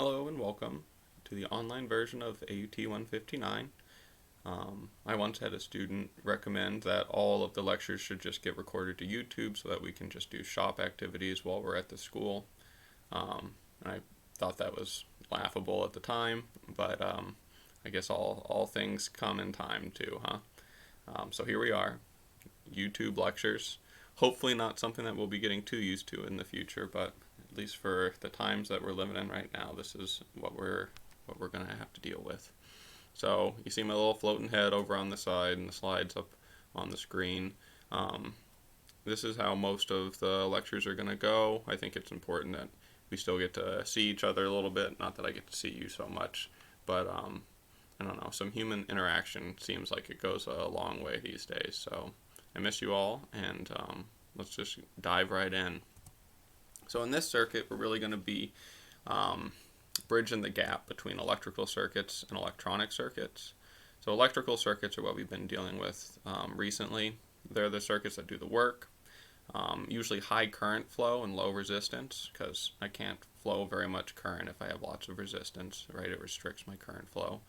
Hello and welcome to the online version of AUT 159. I once had a student recommend that all of the lectures should just get recorded to YouTube so that we can just do shop activities while we're at the school. And I thought that was laughable at the time, but I guess all things come in time too, huh? So here we are, YouTube lectures. Hopefully not something that we'll be getting too used to in the future, but at least for the times that we're living in right now, this is what we're gonna have to deal with. So you see my little floating head over on the side, and the slides up on the screen. Um, this is how most of the lectures are gonna go. I think it's important that we still get to see each other a little bit. Not that I get to see you so much, but I don't know. Some human interaction seems like it goes a long way these days. So I miss you all, and let's just dive right in. So in this circuit, we're really going to be um, bridging the gap between electrical circuits and electronic circuits. So electrical circuits are what we've been dealing with recently. They're the circuits that do the work, usually high current flow and low resistance, because I can't flow very much current if I have lots of resistance, right? It restricts my current flow.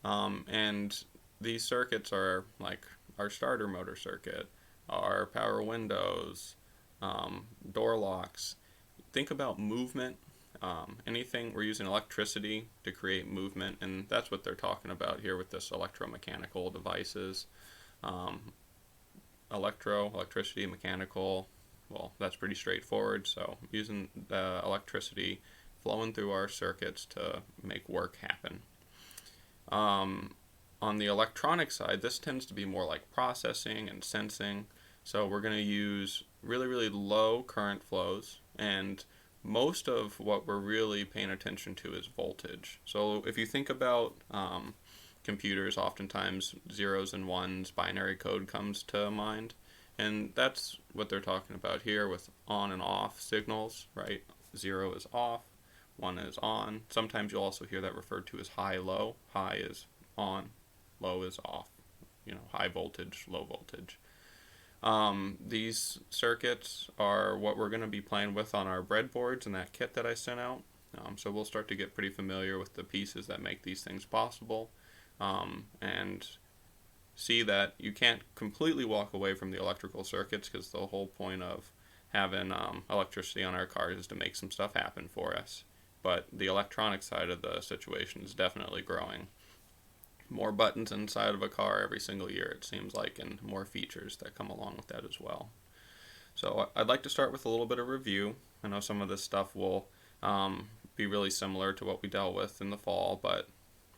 And these circuits are like our starter motor circuit, our power windows, door locks. Think about movement. Anything we're using electricity to create movement, and that's what they're talking about here with this electromechanical devices. Um, electricity, mechanical. Well, that's pretty straightforward. So using the electricity flowing through our circuits to make work happen. Um, on the electronic side, this tends to be more like processing and sensing. So we're going to use really, really low current flows, and most of what we're really paying attention to is voltage. So if you think about computers, oftentimes zeros and ones, binary code comes to mind, and that's what they're talking about here with on and off signals, right? Zero is off, one is on. Sometimes you'll also hear that referred to as high-low. High is on, low is off. High voltage, low voltage. These circuits are what we're going to be playing with on our breadboards and that kit that I sent out. So we'll start to get pretty familiar with the pieces that make these things possible, and see that you can't completely walk away from the electrical circuits, because the whole point of having electricity on our cars is to make some stuff happen for us. But the electronic side of the situation is definitely growing. More buttons inside of a car every single year, it seems like, and more features that come along with that as well. So I'd like to start with a little bit of review. I know some of this stuff will be really similar to what we dealt with in the fall, but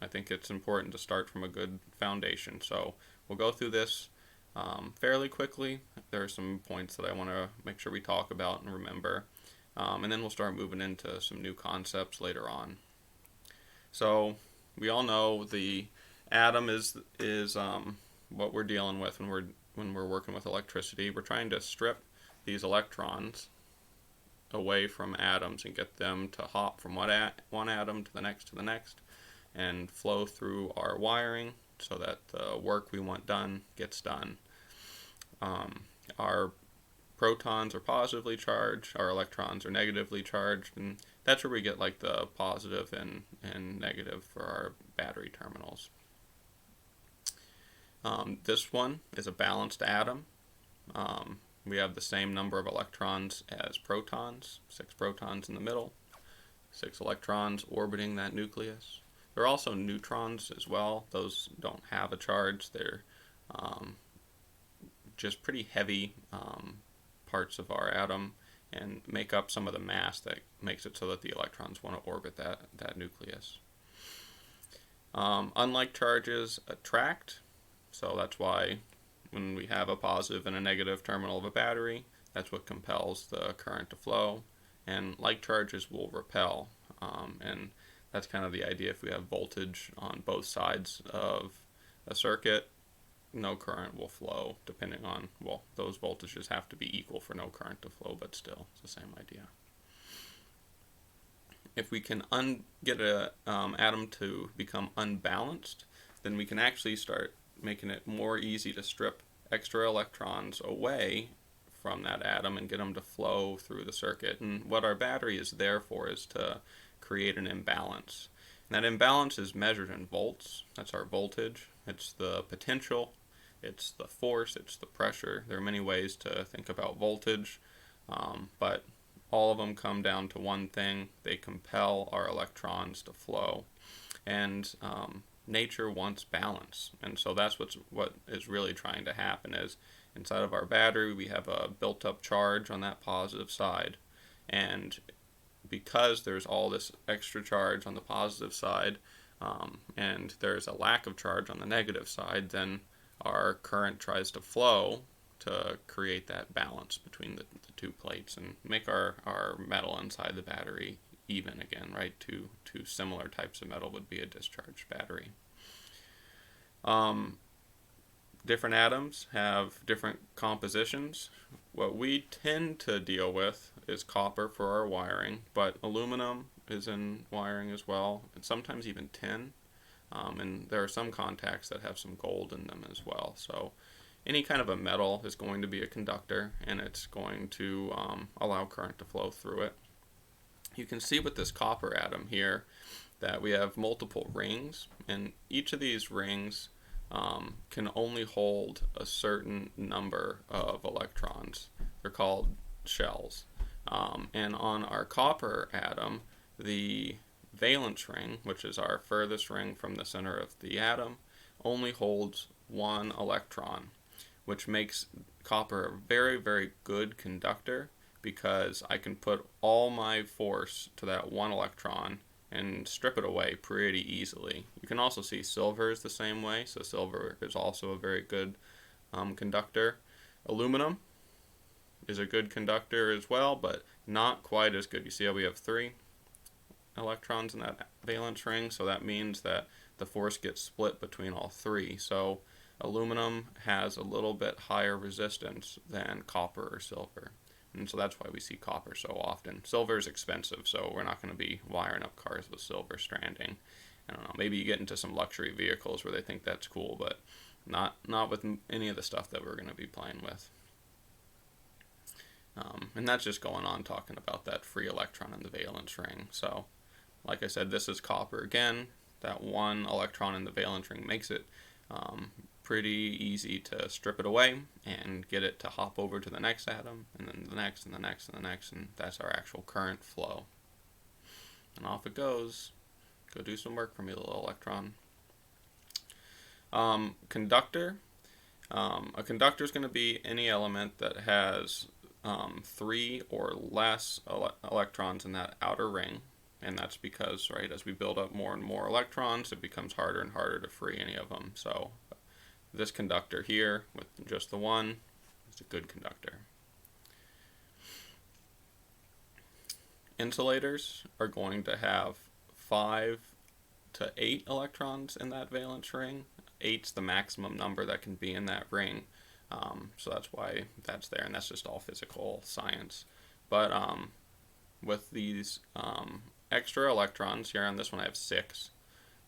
I think it's important to start from a good foundation. So we'll go through this fairly quickly. There are some points that I want to make sure we talk about and remember. And then we'll start moving into some new concepts later on. So we all know the atom is what we're dealing with when we're working with electricity. We're trying to strip these electrons away from atoms and get them to hop from one atom to the next, and flow through our wiring so that the work we want done gets done. Our protons are positively charged, our electrons are negatively charged, and that's where we get like the positive and negative for our battery terminals. This one is a balanced atom. We have the same number of electrons as protons, 6 protons in the middle, 6 electrons orbiting that nucleus. There are also neutrons as well. Those don't have a charge. They're just pretty heavy parts of our atom and make up some of the mass that makes it so that the electrons want to orbit that nucleus. Unlike charges attract, so that's why when we have a positive and a negative terminal of a battery, that's what compels the current to flow. And like charges will repel, and that's kind of the idea. If we have voltage on both sides of a circuit, no current will flow, depending on, well, those voltages have to be equal for no current to flow, but still, it's the same idea. If we can get an atom to become unbalanced, then we can actually start making it more easy to strip extra electrons away from that atom and get them to flow through the circuit. And what our battery is there for is to create an imbalance. And that imbalance is measured in volts. That's our voltage. It's the potential, it's the force, it's the pressure. There are many ways to think about voltage, but all of them come down to one thing. They compel our electrons to flow. And nature wants balance. And so that's what is really trying to happen is inside of our battery we have a built up charge on that positive side. And because there's all this extra charge on the positive side, and there's a lack of charge on the negative side, then our current tries to flow to create that balance between the two plates and make our metal inside the battery even again, right? Two similar types of metal would be a discharged battery. Different atoms have different compositions. What we tend to deal with is copper for our wiring, but aluminum is in wiring as well, and sometimes even tin. And there are some contacts that have some gold in them as well. So any kind of a metal is going to be a conductor, and it's going to allow current to flow through it. You can see with this copper atom here that we have multiple rings, and each of these rings can only hold a certain number of electrons. They're called shells. And on our copper atom, the valence ring, which is our furthest ring from the center of the atom, only holds one electron, which makes copper a very, very good conductor because I can put all my force to that one electron and strip it away pretty easily. You can also see silver is the same way, so silver is also a very good conductor. Aluminum is a good conductor as well, but not quite as good. You see how we have 3 electrons in that valence ring, so that means that the force gets split between all 3. So aluminum has a little bit higher resistance than copper or silver. And so that's why we see copper so often. Silver is expensive, so we're not going to be wiring up cars with silver stranding. I don't know, maybe you get into some luxury vehicles where they think that's cool, but not with any of the stuff that we're going to be playing with. And that's just going on talking about that free electron in the valence ring. So, like I said, this is copper again. That one electron in the valence ring makes it pretty easy to strip it away and get it to hop over to the next atom, and then the next, and the next, and the next, and that's our actual current flow. And off it goes. Go do some work for me, little electron. Conductor. A conductor is going to be any element that has 3 or less electrons in that outer ring. And that's because, right, as we build up more and more electrons, it becomes harder and harder to free any of them. So this conductor here, with just the one, is a good conductor. Insulators are going to have 5 to 8 electrons in that valence ring. 8's the maximum number that can be in that ring. So that's why that's there, and that's just all physical science. But with these extra electrons, here on this one I have 6,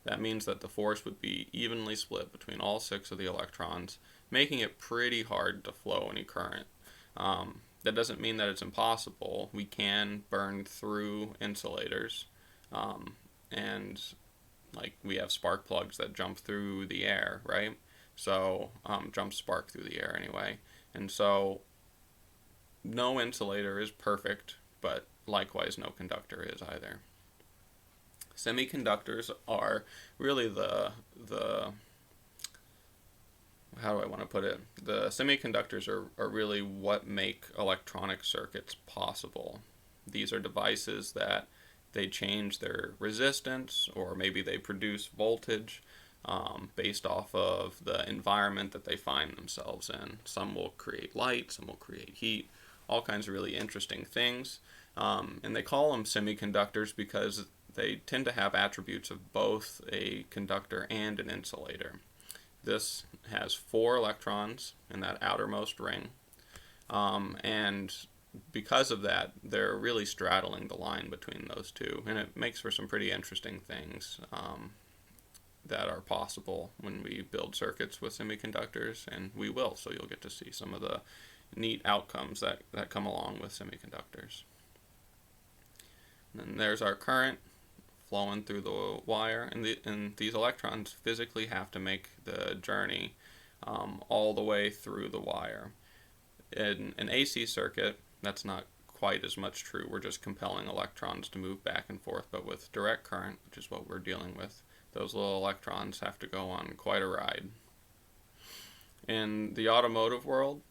that means that the force would be evenly split between all 6 of the electrons, making it pretty hard to flow any current. That doesn't mean that it's impossible. We can burn through insulators, and like we have spark plugs that jump through the air, right? So jump spark through the air anyway. And so no insulator is perfect, but likewise no conductor is either. Semiconductors are really the how do I want to put it? The semiconductors are really what make electronic circuits possible. These are devices that they change their resistance, or maybe they produce voltage based off of the environment that they find themselves in. Some will create light, some will create heat, all kinds of really interesting things. And they call them semiconductors because they tend to have attributes of both a conductor and an insulator. This has 4 electrons in that outermost ring, and because of that, they're really straddling the line between those two, and it makes for some pretty interesting things that are possible when we build circuits with semiconductors, and we will, so you'll get to see some of the neat outcomes that come along with semiconductors. And then there's our current. flowing through the wire, and these electrons physically have to make the journey all the way through the wire. In an AC circuit, that's not quite as much true. We're just compelling electrons to move back and forth. But with direct current, which is what we're dealing with, those little electrons have to go on quite a ride. In the automotive world,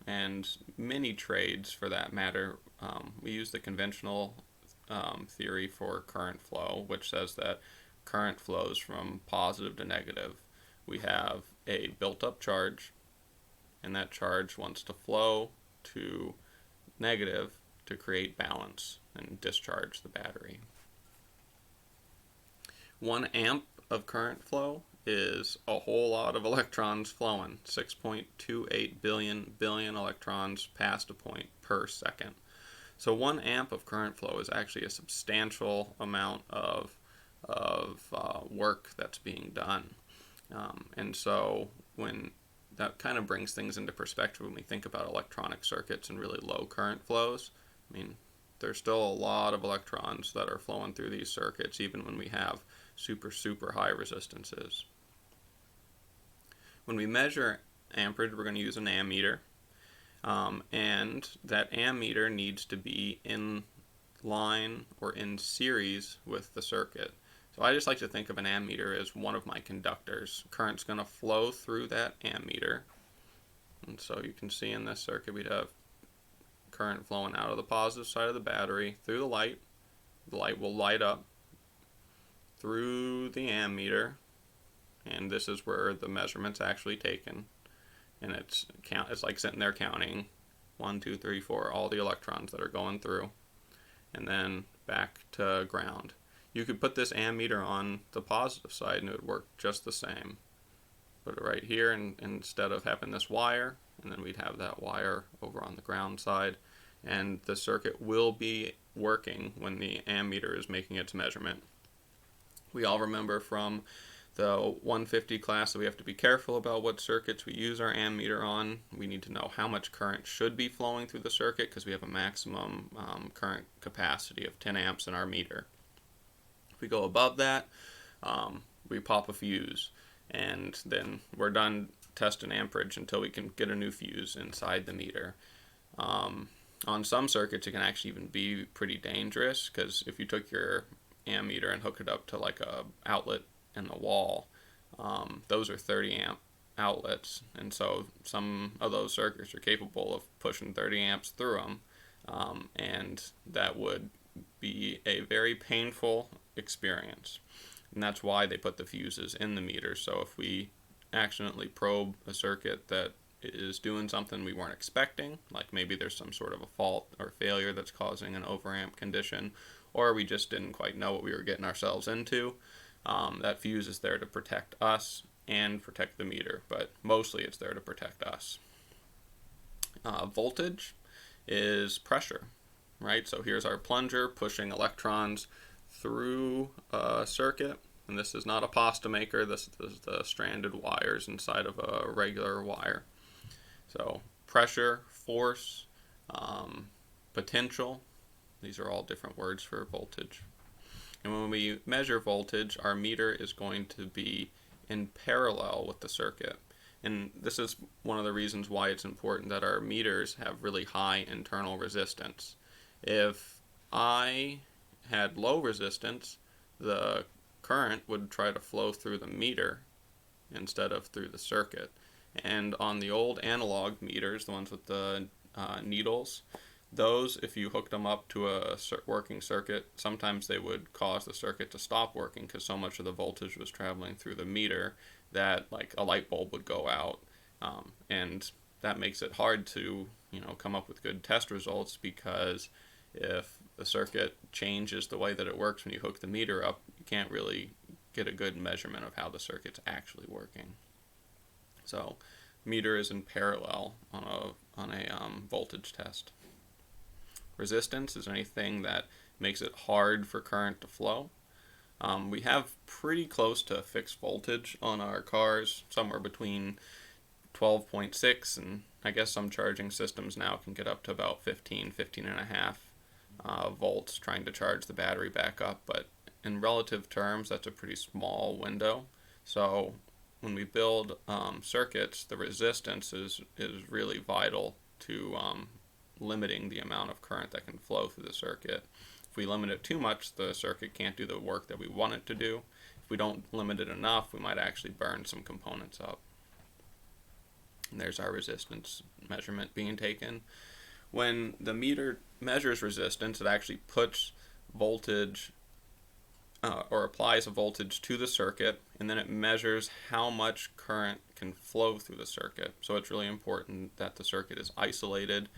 and many trades for that matter, we use the conventional theory for current flow, which says that current flows from positive to negative. We have a built-up charge, and that charge wants to flow to negative to create balance and discharge the battery. 1 amp of current flow is a whole lot of electrons flowing. 6.28 billion electrons past a point per second. So 1 amp of current flow is actually a substantial amount of work that's being done. And so when that kind of brings things into perspective when we think about electronic circuits and really low current flows. I mean, there's still a lot of electrons that are flowing through these circuits even when we have super high resistances. When we measure amperage, we're going to use an ammeter, and that ammeter needs to be in line or in series with the circuit. So I just like to think of an ammeter as one of my conductors. Current's going to flow through that ammeter. And so you can see in this circuit we'd have current flowing out of the positive side of the battery through the light. The light will light up through the ammeter, and this is where the measurement's actually taken. And it's like sitting there counting 1, 2, 3, 4, all the electrons that are going through, and then back to ground. You could put this ammeter on the positive side and it would work just the same. Put it right here, and instead of having this wire, and then we'd have that wire over on the ground side, and the circuit will be working when the ammeter is making its measurement. We all remember from the 150 class that we have to be careful about what circuits we use our ammeter on. We need to know how much current should be flowing through the circuit because we have a maximum current capacity of 10 amps in our meter. If we go above that, we pop a fuse, and then we're done testing amperage until we can get a new fuse inside the meter. On some circuits, it can actually even be pretty dangerous, because if you took your ammeter and hooked it up to like a outlet in the wall, those are 30 amp outlets, and so some of those circuits are capable of pushing 30 amps through them, and that would be a very painful experience. And that's why they put the fuses in the meter. So if we accidentally probe a circuit that is doing something we weren't expecting, like maybe there's some sort of a fault or failure that's causing an overamp condition, or we just didn't quite know what we were getting ourselves into, that fuse is there to protect us and protect the meter, but mostly it's there to protect us. Voltage is pressure, right? So here's our plunger pushing electrons through a circuit, and this is not a pasta maker, this is the stranded wires inside of a regular wire. So pressure, force, potential, these are all different words for voltage. And when we measure voltage, our meter is going to be in parallel with the circuit. And this is one of the reasons why it's important that our meters have really high internal resistance. If I had low resistance, the current would try to flow through the meter instead of through the circuit. And on the old analog meters, the ones with the needles, those, if you hooked them up to a working circuit, sometimes they would cause the circuit to stop working because so much of the voltage was traveling through the meter that like a light bulb would go out. And that makes it hard to, come up with good test results, because if the circuit changes the way that it works when you hook the meter up, you can't really get a good measurement of how the circuit's actually working. So meter is in parallel on a voltage test. Resistance is anything that makes it hard for current to flow. We have pretty close to fixed voltage on our cars, somewhere between 12.6, and I guess some charging systems now can get up to about 15 and a half volts trying to charge the battery back up, but in relative terms, that's a pretty small window. So when we build circuits, the resistance is really vital to limiting the amount of current that can flow through the circuit. If we limit it too much, the circuit can't do the work that we want it to do. If we don't limit it enough, we might actually burn some components up. And there's our resistance measurement being taken. When the meter measures resistance, it actually puts voltage or applies a voltage to the circuit, and then it measures how much current can flow through the circuit. So it's really important that the circuit is isolated.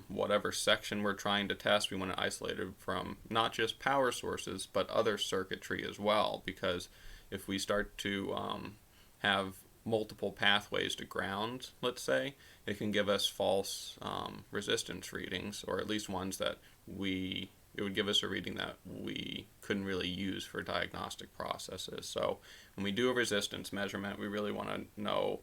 Whatever section we're trying to test, we want it isolated from not just power sources, but other circuitry as well, because if we start to have multiple pathways to ground, let's say, it can give us false resistance readings, or at least ones that it would give us a reading that we couldn't really use for diagnostic processes. So when we do a resistance measurement, we really want to know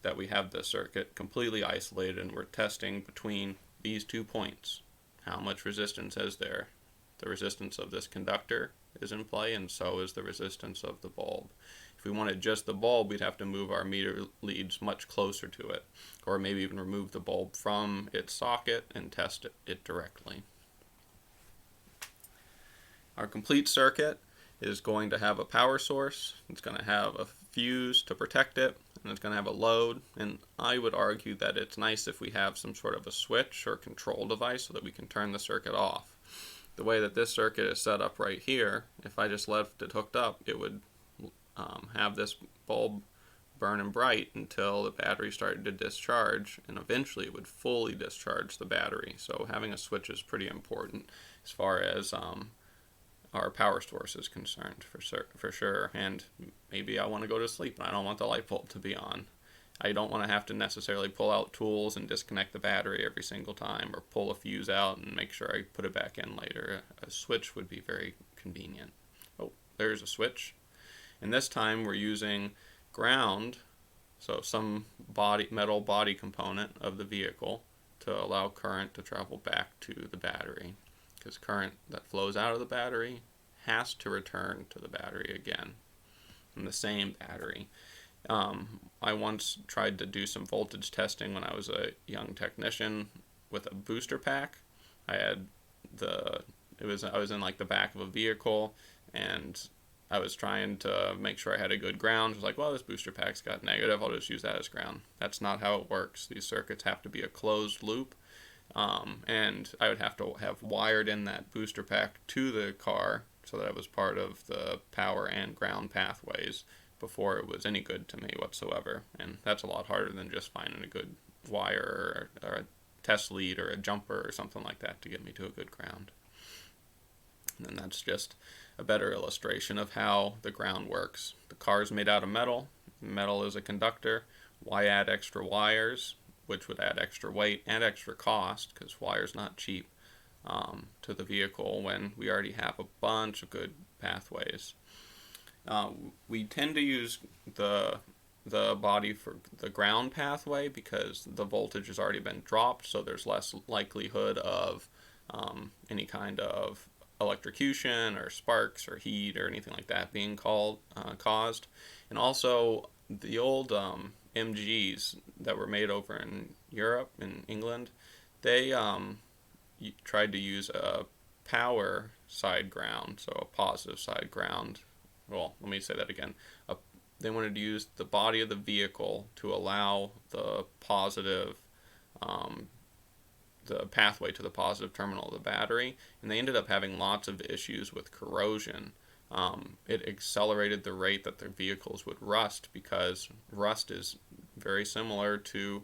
that we have the circuit completely isolated and we're testing between these 2 points. How much resistance is there? The resistance of this conductor is in play, and so is the resistance of the bulb. If we wanted just the bulb, we'd have to move our meter leads much closer to it, or maybe even remove the bulb from its socket and test it directly. Our complete circuit is going to have a power source, it's going to have a fuse to protect it, and it's going to have a load. And I would argue that it's nice if we have some sort of a switch or control device so that we can turn the circuit off. The way that this circuit is set up right here, if I just left it hooked up, it would have this bulb burning bright until the battery started to discharge, and eventually it would fully discharge the battery. So having a switch is pretty important as far as our power source is concerned, for sure. And maybe I want to go to sleep and I don't want the light bulb to be on. I don't want to have to necessarily pull out tools and disconnect the battery every single time, or pull a fuse out and make sure I put it back in later. A switch would be very convenient. Oh, there's a switch. And this time we're using ground, so some metal body component of the vehicle, to allow current to travel back to the battery, because current that flows out of the battery has to return to the battery again, in the same battery. I once tried to do some voltage testing when I was a young technician with a booster pack. I was in like the back of a vehicle, and I was trying to make sure I had a good ground. I was like, well, this booster pack's got negative, I'll just use that as ground. That's not how it works. These circuits have to be a closed loop. And I would have to have wired in that booster pack to the car so that it was part of the power and ground pathways before it was any good to me whatsoever. And that's a lot harder than just finding a good wire or a test lead or a jumper or something like that to get me to a good ground. And that's just a better illustration of how the ground works. The car is made out of metal. Metal is a conductor. Why add extra wires, which would add extra weight and extra cost, because wire's not cheap, to the vehicle when we already have a bunch of good pathways. We tend to use the body for the ground pathway because the voltage has already been dropped, so there's less likelihood of any kind of electrocution or sparks or heat or anything like that being caused. And also the old MGs that were made over in Europe, in England, they tried to use a power side ground, so a positive side ground. Well, let me say that again. They wanted to use the body of the vehicle to allow the positive, the pathway to the positive terminal of the battery, and they ended up having lots of issues with corrosion. It accelerated the rate that the vehicles would rust, because rust is very similar to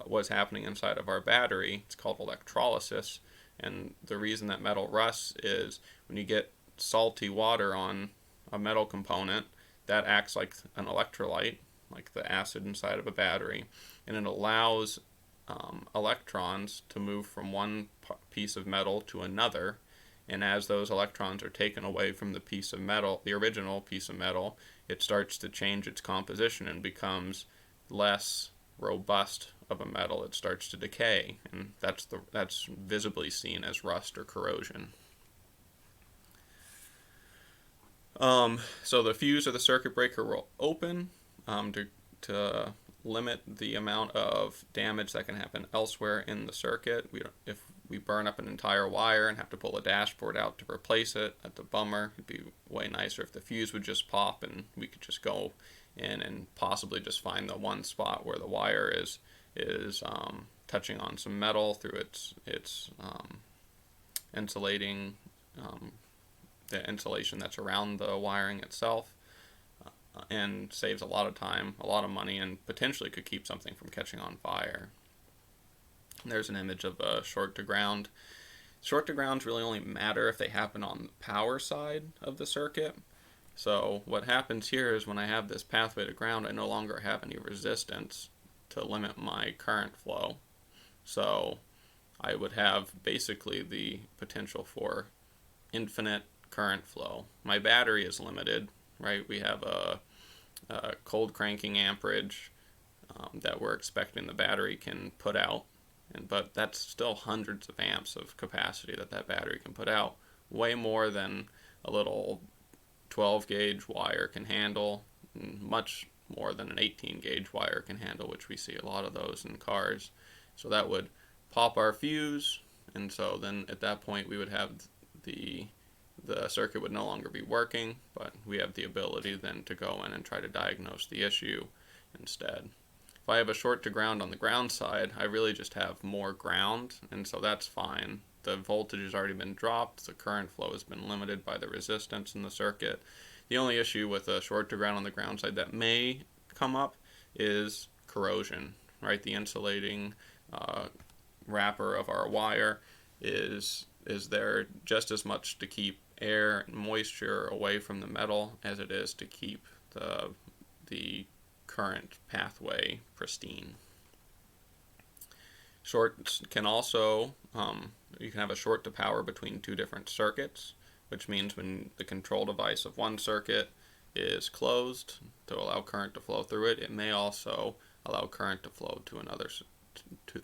what's happening inside of our battery. It's called electrolysis, and the reason that metal rusts is when you get salty water on a metal component, that acts like an electrolyte, like the acid inside of a battery, and it allows electrons to move from one piece of metal to another. And as those electrons are taken away from the piece of metal, the original piece of metal, it starts to change its composition and becomes less robust of a metal. It starts to decay, and that's visibly seen as rust or corrosion. So the fuse or the circuit breaker will open to limit the amount of damage that can happen elsewhere in the circuit. If we burn up an entire wire and have to pull a dashboard out to replace it, that's a bummer. It'd be way nicer if the fuse would just pop and we could just go in and possibly just find the one spot where the wire is touching on some metal through its insulating the insulation that's around the wiring itself, and saves a lot of time, a lot of money, and potentially could keep something from catching on fire. And there's an image of a short to ground. Short to grounds really only matter if they happen on the power side of the circuit. So what happens here is when I have this pathway to ground, I no longer have any resistance to limit my current flow. So I would have basically the potential for infinite current flow. My battery is limited, right? We have a cold cranking amperage that we're expecting the battery can put out, but that's still hundreds of amps of capacity that battery can put out, way more than a little 12 gauge wire can handle, much more than an 18 gauge wire can handle, which we see a lot of those in cars. So that would pop our fuse, and so then at that point we would have the circuit would no longer be working, but we have the ability then to go in and try to diagnose the issue instead. If I have a short to ground on the ground side, I really just have more ground, and so that's fine. The voltage has already been dropped, the current flow has been limited by the resistance in the circuit. The only issue with a short to ground on the ground side that may come up is corrosion, right? The insulating wrapper of our wire is there just as much to keep air and moisture away from the metal as it is to keep the current pathway pristine. Shorts can also, you can have a short to power between two different circuits, which means when the control device of one circuit is closed to allow current to flow through it, it may also allow current to flow to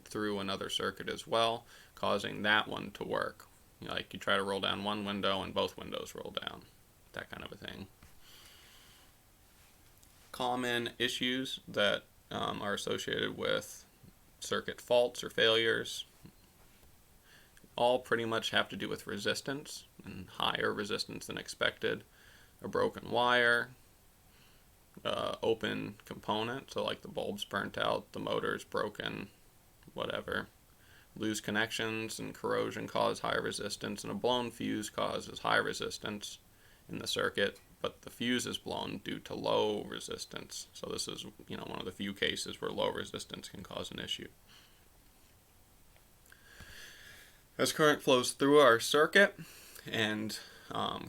through another circuit as well, causing that one to work. Like you try to roll down one window and both windows roll down, that kind of a thing. Common issues that are associated with circuit faults or failures all pretty much have to do with resistance and higher resistance than expected. A broken wire, open component, so like the bulb's burnt out, the motor's broken, whatever. Loose connections and corrosion cause high resistance, and a blown fuse causes high resistance in the circuit, but the fuse is blown due to low resistance. So this is, one of the few cases where low resistance can cause an issue. As current flows through our circuit and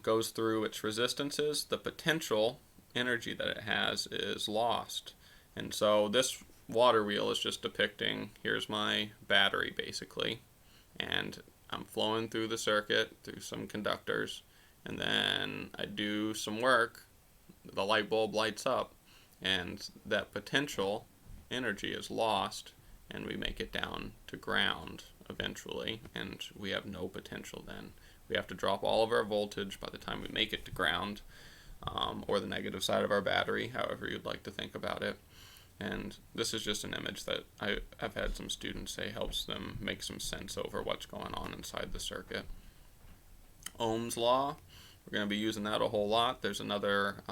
goes through its resistances, the potential energy that it has is lost. And so this water wheel is just depicting, here's my battery basically, and I'm flowing through the circuit through some conductors, and then I do some work, the light bulb lights up, and that potential energy is lost, and we make it down to ground eventually, and we have no potential then. We have to drop all of our voltage by the time we make it to ground, or the negative side of our battery, however you'd like to think about it. And this is just an image that I've had some students say helps them make some sense over what's going on inside the circuit. Ohm's law, we're going to be using that a whole lot. There's another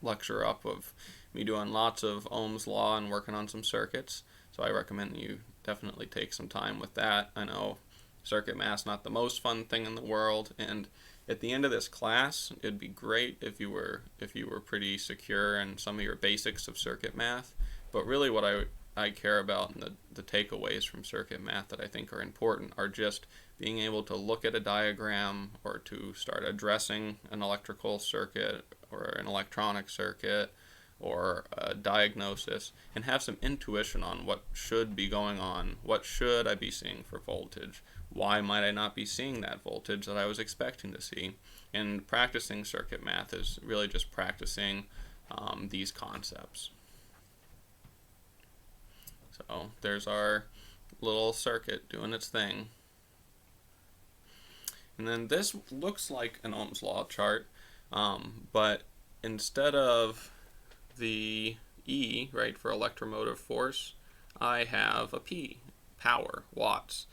lecture up of me doing lots of Ohm's law and working on some circuits, so I recommend you definitely take some time with that. I know circuit math's not the most fun thing in the world, and at the end of this class, it'd be great if you were pretty secure in some of your basics of circuit math. But really what I care about and the takeaways from circuit math that I think are important are just being able to look at a diagram or to start addressing an electrical circuit or an electronic circuit or a diagnosis and have some intuition on what should be going on, what should I be seeing for voltage, why might I not be seeing that voltage that I was expecting to see. And practicing circuit math is really just practicing these concepts. So there's our little circuit doing its thing. And then this looks like an Ohm's law chart. But instead of the E, right, for electromotive force, I have a P, power, watts.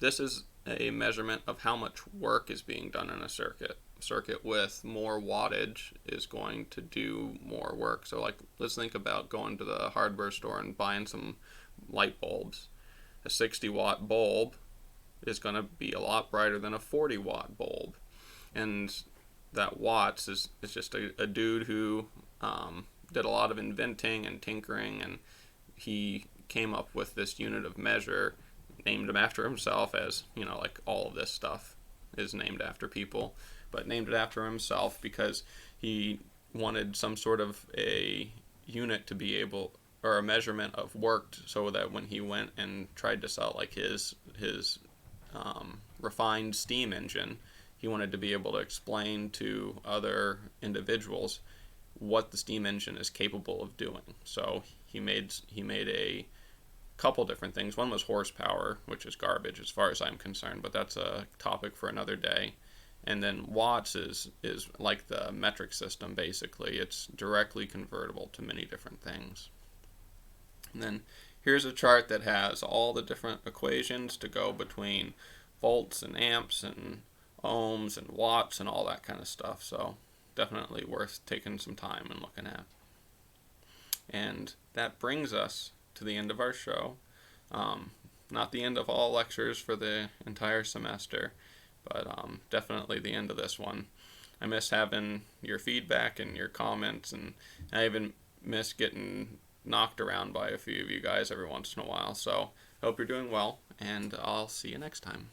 This is a measurement of how much work is being done in a circuit. Circuit with more wattage is going to do more work. So, like, let's think about going to the hardware store and buying some light bulbs. A 60-watt bulb is going to be a lot brighter than a 40-watt bulb. And that Watts is just a dude who did a lot of inventing and tinkering, and he came up with this unit of measure, named him after himself, as like all of this stuff is named after people, but named it after himself because he wanted some sort of a unit to be able, or a measurement of work, so that when he went and tried to sell like his refined steam engine, he wanted to be able to explain to other individuals what the steam engine is capable of doing. So he made a couple different things. One was horsepower, which is garbage as far as I'm concerned, but that's a topic for another day. And then watts is like the metric system, basically. It's directly convertible to many different things. And then here's a chart that has all the different equations to go between volts and amps and ohms and watts and all that kind of stuff. So definitely worth taking some time and looking at. And that brings us to the end of our show. Not the end of all lectures for the entire semester, but definitely the end of this one. I miss having your feedback and your comments, and I even miss getting knocked around by a few of you guys every once in a while. So I hope you're doing well, and I'll see you next time.